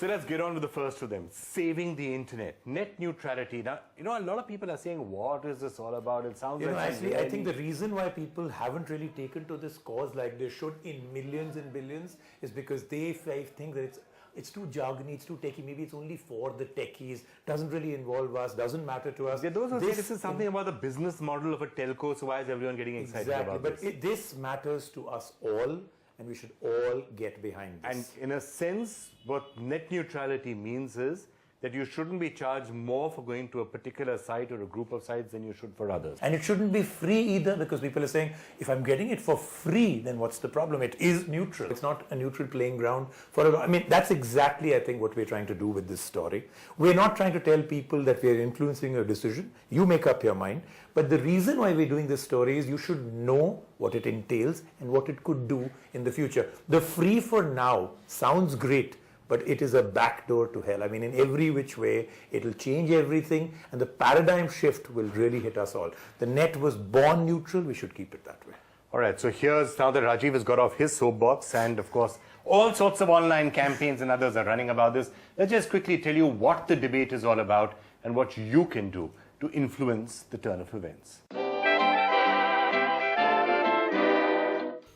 So let's get on with the first of them, saving the internet, net neutrality. Now, a lot of people are saying, what is this all about? It sounds like... Actually, I think the reason why people haven't really taken to this cause like they should in millions and billions is because they think that it's too jargony, it's too techie, maybe it's only for the techies, doesn't really involve us, doesn't matter to us. Yeah, those who say this is something about the business model of a telco, so why is everyone getting excited about this? But this matters to us all, and we should all get behind this. And in a sense, what net neutrality means is that you shouldn't be charged more for going to a particular site or a group of sites than you should for others. And it shouldn't be free either, because people are saying, if I'm getting it for free, then what's the problem? It is neutral. It's not a neutral playing ground for that's exactly, I think, what we're trying to do with this story. We're not trying to tell people that we're influencing your decision. You make up your mind. But the reason why we're doing this story is you should know what it entails and what it could do in the future. The free for now sounds great, but it is a backdoor to hell. In every which way, it'll change everything, and the paradigm shift will really hit us all. The net was born neutral, we should keep it that way. All right, so here's now that Rajiv has got off his soapbox, and of course, all sorts of online campaigns and others are running about this. Let's just quickly tell you what the debate is all about and what you can do to influence the turn of events.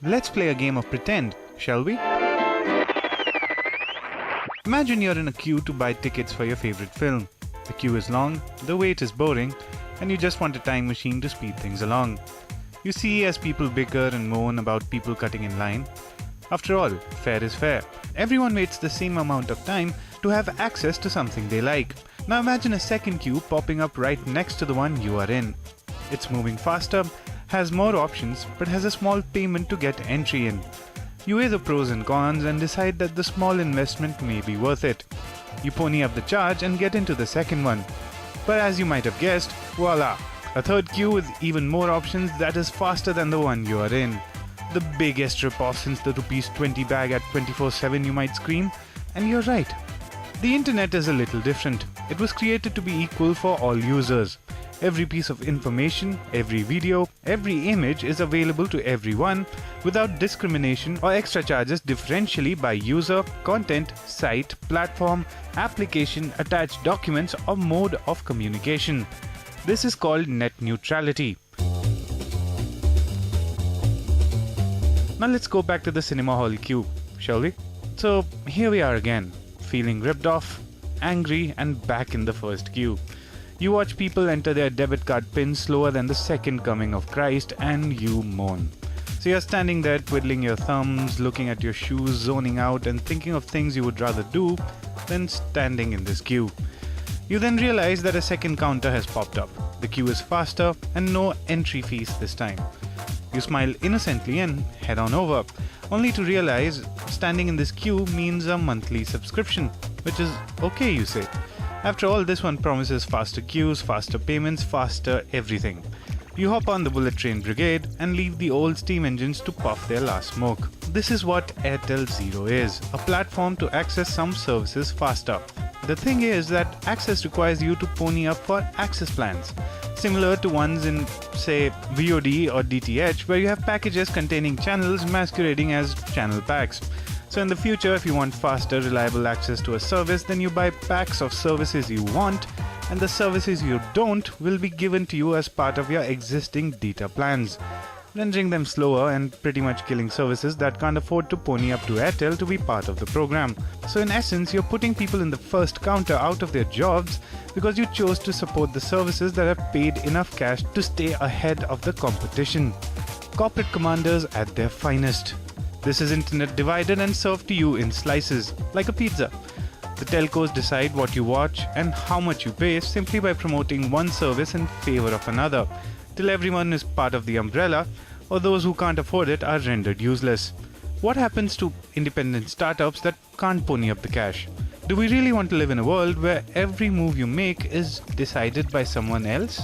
Let's play a game of pretend, shall we? Imagine you're in a queue to buy tickets for your favorite film. The queue is long, the wait is boring, and you just want a time machine to speed things along. You see as people bicker and moan about people cutting in line. After all, fair is fair. Everyone waits the same amount of time to have access to something they like. Now imagine a second queue popping up right next to the one you are in. It's moving faster, has more options, but has a small payment to get entry in. You weigh the pros and cons and decide that the small investment may be worth it. You pony up the charge and get into the second one. But as you might have guessed, voila! A third queue with even more options that is faster than the one you are in. The biggest rip-off since the ₹20 bag at 24/7, you might scream. And you're right. The internet is a little different. It was created to be equal for all users. Every piece of information, every video, every image is available to everyone without discrimination or extra charges differentially by user, content, site, platform, application, attached documents or mode of communication. This is called net neutrality. Now let's go back to the cinema hall queue, shall we? So here we are again, feeling ripped off, angry and back in the first queue. You watch people enter their debit card pin slower than the second coming of Christ and you moan. So you're standing there twiddling your thumbs, looking at your shoes, zoning out and thinking of things you would rather do than standing in this queue. You then realize that a second counter has popped up. The queue is faster and no entry fees this time. You smile innocently and head on over, only to realize standing in this queue means a monthly subscription, which is okay, you say. After all, this one promises faster queues, faster payments, faster everything. You hop on the bullet train brigade and leave the old steam engines to puff their last smoke. This is what Airtel Zero is, a platform to access some services faster. The thing is that access requires you to pony up for access plans, similar to ones in, say, VOD or DTH, where you have packages containing channels masquerading as channel packs. So in the future, if you want faster, reliable access to a service, then you buy packs of services you want, and the services you don't will be given to you as part of your existing data plans, rendering them slower and pretty much killing services that can't afford to pony up to Airtel to be part of the program. So in essence, you're putting people in the first counter out of their jobs because you chose to support the services that have paid enough cash to stay ahead of the competition. Corporate commanders at their finest. This is internet divided and served to you in slices, like a pizza. The telcos decide what you watch and how much you pay simply by promoting one service in favor of another, till everyone is part of the umbrella, or those who can't afford it are rendered useless. What happens to independent startups that can't pony up the cash? Do we really want to live in a world where every move you make is decided by someone else?